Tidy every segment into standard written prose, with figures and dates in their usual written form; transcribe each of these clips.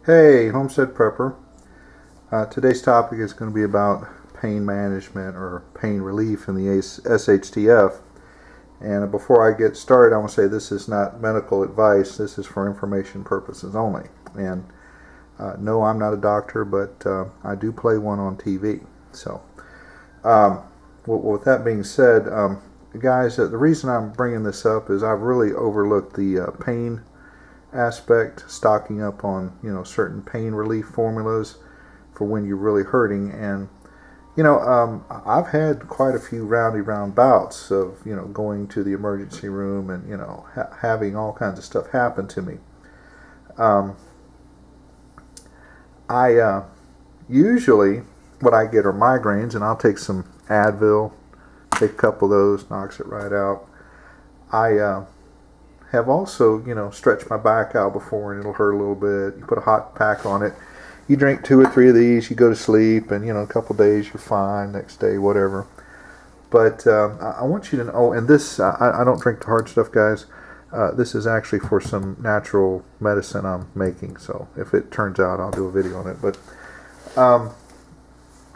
Hey, Homestead Prepper. Today's topic is going to be about pain management or pain relief in the SHTF. And before I get started, I want to say this is not medical advice. This is for information purposes only. And no, I'm not a doctor, but I do play one on TV. So, with that being said, guys, the reason I'm bringing this up is I've really overlooked the pain aspect, stocking up on certain pain relief formulas for when you're really hurting. And I've had quite a few round bouts of going to the emergency room and having all kinds of stuff happen to me. I usually what I get are migraines, and I'll take some Advil, take a couple of those, knocks it right out. I have also, stretched my back out before and it'll hurt a little bit. You put a hot pack on it. You drink 2 or 3 of these, you go to sleep, and, a couple of days you're fine, next day, whatever. But I want you to know, and this, I don't drink the hard stuff, guys. This is actually for some natural medicine I'm making. So if it turns out, I'll do a video on it. But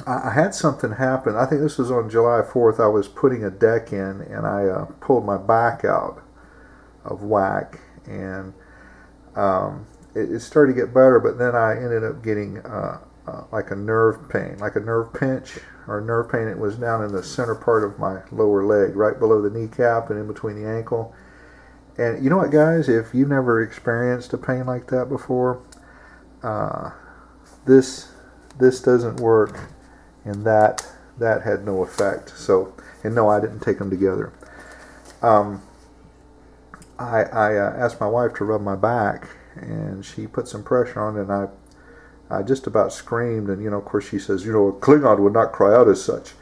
I had something happen. I think this was on July 4th. I was putting a deck in, and I pulled my back out of whack, and it started to get better, but then I ended up getting like a nerve pain, like a nerve pinch or nerve pain. It was down in the center part of my lower leg, right below the kneecap and in between the ankle. And you know what, guys, if you've never experienced a pain like that before, this doesn't work, and that had no effect. So, and no, I didn't take them together. I asked my wife to rub my back, and she put some pressure on it, and I just about screamed. And of course, she says, a Klingon would not cry out as such.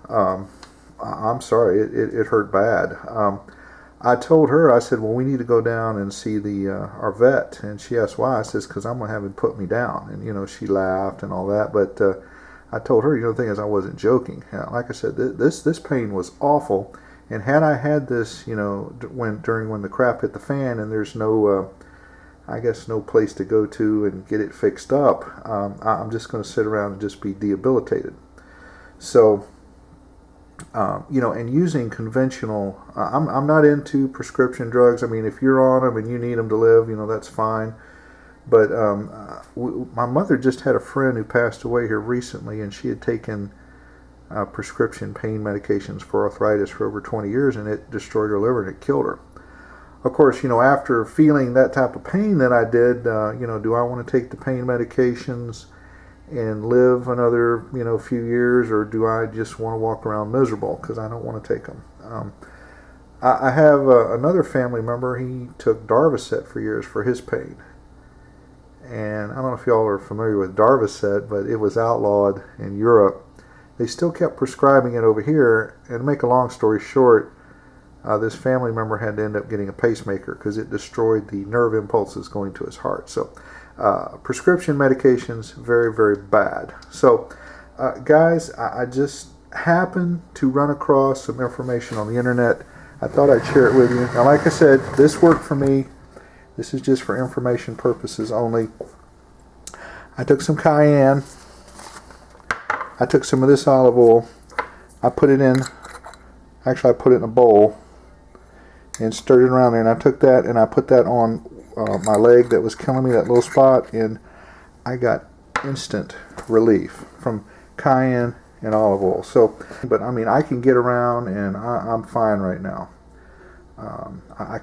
I'm sorry, it hurt bad. I told her, I said, well, we need to go down and see our vet. And she asked why. I says, because I'm going to have him put me down. And she laughed and all that, but I told her, the thing is, I wasn't joking. Like I said, this pain was awful. And had I had this, when the crap hit the fan, and there's no, I guess, no place to go to and get it fixed up, I'm just going to sit around and just be debilitated. So, and using conventional, I'm not into prescription drugs. I mean, if you're on them and you need them to live, that's fine. But my mother just had a friend who passed away here recently, and she had taken prescription pain medications for arthritis for over 20 years, and it destroyed her liver and it killed her. Of course, after feeling that type of pain that I did, do I want to take the pain medications and live another, few years, or do I just want to walk around miserable because I don't want to take them? I have another family member. He took Darvocet for years for his pain. And I don't know if y'all are familiar with Darvocet, but it was outlawed in Europe. They still kept prescribing it over here, and to make a long story short, this family member had to end up getting a pacemaker because it destroyed the nerve impulses going to his heart. So prescription medications, very, very bad. So guys, I just happened to run across some information on the internet. I thought I'd share it with you. Now, like I said, this worked for me. This is just for information purposes only. I took some cayenne. I took some of this olive oil. I put it in a bowl and stirred it around there. And I took that and I put that on my leg that was killing me, that little spot. And I got instant relief from cayenne and olive oil. So, but I mean, I can get around and I'm fine right now. I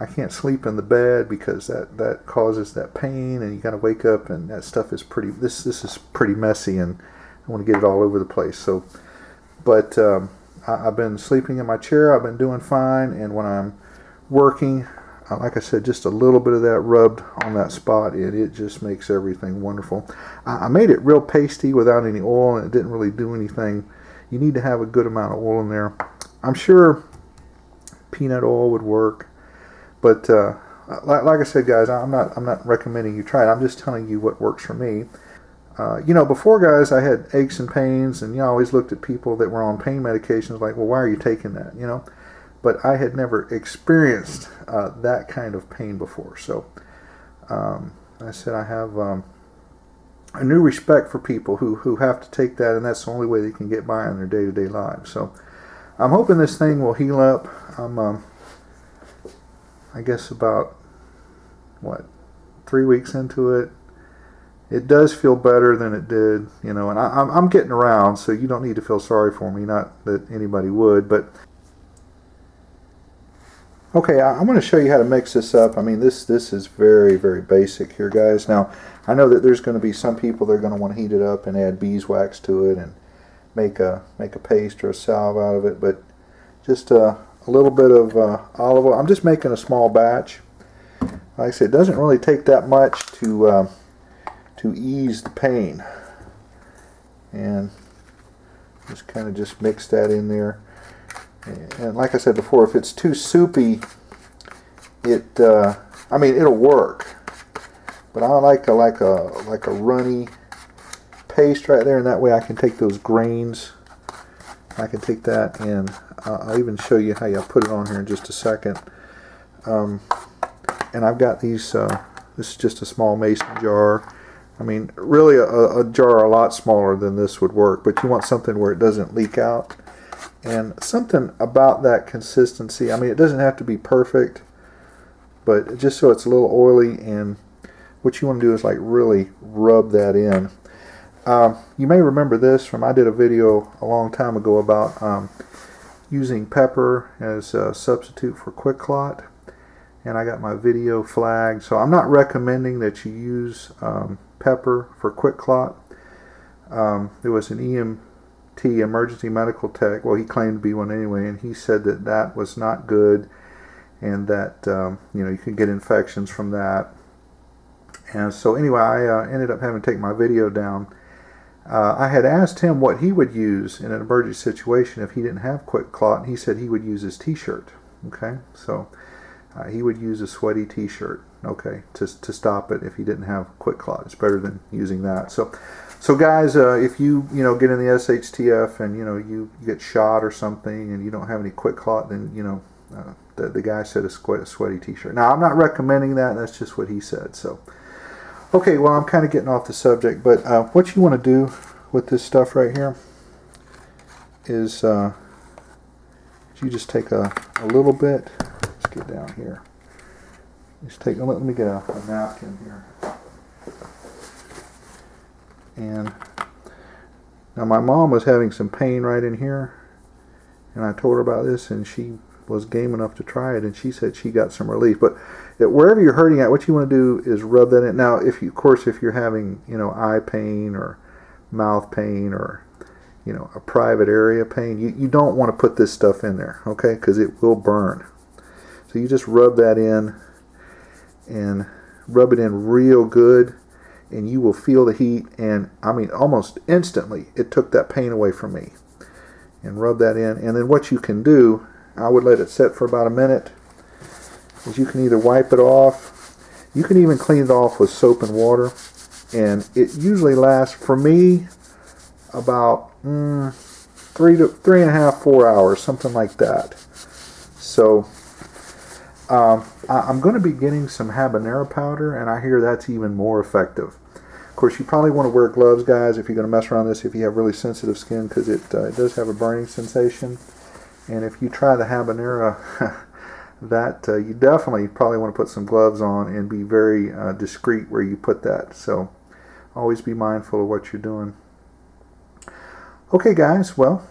can't sleep in the bed because that causes that pain, and you got to wake up, and that stuff is pretty. This is pretty messy, and I want to get it all over the place. So, but I've been sleeping in my chair. I've been doing fine, and when I'm working, like I said, just a little bit of that rubbed on that spot, and it just makes everything wonderful. I made it real pasty without any oil, and it didn't really do anything. You need to have a good amount of oil in there. I'm sure peanut oil would work. But like I said, guys, I'm not recommending you try it. I'm just telling you what works for me. Before, guys, I had aches and pains, and I always looked at people that were on pain medications like, well, why are you taking that? But I had never experienced that kind of pain before. So I said I have a new respect for people who have to take that, and that's the only way they can get by in their day-to-day lives. So I'm hoping this thing will heal up. I'm I guess about 3 weeks into it. It does feel better than it did, you know, and I'm getting around, so you don't need to feel sorry for me, not that anybody would, but okay, I'm going to show you how to mix this up. I mean, this is very, very basic here, guys. Now, I know that there's going to be some people that are going to want to heat it up and add beeswax to it and make a paste or a salve out of it, but just a little bit of olive oil. I'm just making a small batch. Like I said, it doesn't really take that much to ease the pain, and just kind of just mix that in there. And like I said before, if it's too soupy, I mean, it'll work, but I like a runny paste right there, and that way I can take those grains. I can take that, and I'll even show you how you put it on here in just a second. And I've got these. This is just a small mason jar. I mean, really, a jar a lot smaller than this would work, but you want something where it doesn't leak out. And something about that consistency, I mean, it doesn't have to be perfect, but just so it's a little oily, and what you want to do is like really rub that in. You may remember this from, I did a video a long time ago about using pepper as a substitute for Quick Clot, and I got my video flagged, so I'm not recommending that you use pepper for Quick Clot. There was an EMT, emergency medical tech, well, he claimed to be one anyway, and he said that that was not good, and that you know, you could get infections from that. And so anyway, I ended up having to take my video down. I had asked him what he would use in an emergency situation if he didn't have Quick Clot, and he said he would use his t-shirt. Okay, so he would use a sweaty t-shirt, okay, to stop it if he didn't have Quick Clot. It's better than using that. So guys, if you get in the SHTF and you get shot or something and you don't have any Quick Clot, then the guy said a sweaty t-shirt. Now, I'm not recommending that. That's just what he said. So okay, well, I'm kind of getting off the subject, but what you want to do with this stuff right here is you just take a little bit. Let's get down here. Just take. Let me get a napkin here. And now my mom was having some pain right in here, and I told her about this, and she was game enough to try it, and she said she got some relief. But wherever you're hurting at, what you want to do is rub that in. Now, if you're having eye pain or mouth pain or a private area pain, you don't want to put this stuff in there, okay? Because it will burn. So you just rub that in, and rub it in real good, and you will feel the heat. And I mean, almost instantly, it took that pain away from me. And rub that in, and then what you can do, I would let it set for about a minute, is you can either wipe it off, you can even clean it off with soap and water, and it usually lasts, for me, about 3.5, 4 hours, something like that. So I'm going to be getting some habanero powder, and I hear that's even more effective. Of course, you probably want to wear gloves, guys, if you're going to mess around this, if you have really sensitive skin, because it does have a burning sensation. And if you try the habanero, that you definitely probably want to put some gloves on and be very discreet where you put that. So always be mindful of what you're doing. Okay, guys, well,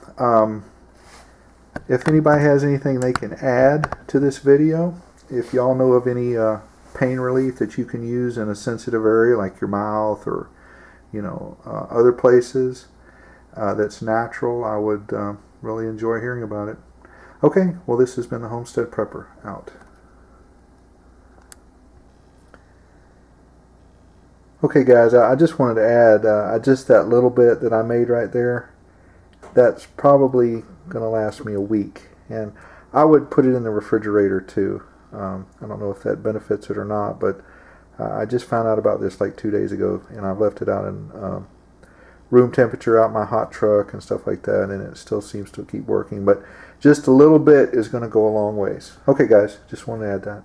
if anybody has anything they can add to this video, if y'all know of any pain relief that you can use in a sensitive area like your mouth or other places that's natural, I would really enjoy hearing about it. Okay, well, this has been the Homestead Prepper, out. Okay, guys, I just wanted to add just that little bit that I made right there. That's probably going to last me a week, and I would put it in the refrigerator too. I don't know if that benefits it or not, but I just found out about this like 2 days ago, and I've left it out in room temperature out my hot truck and stuff like that, and it still seems to keep working. But just a little bit is going to go a long ways. Okay, guys, just wanted to add that.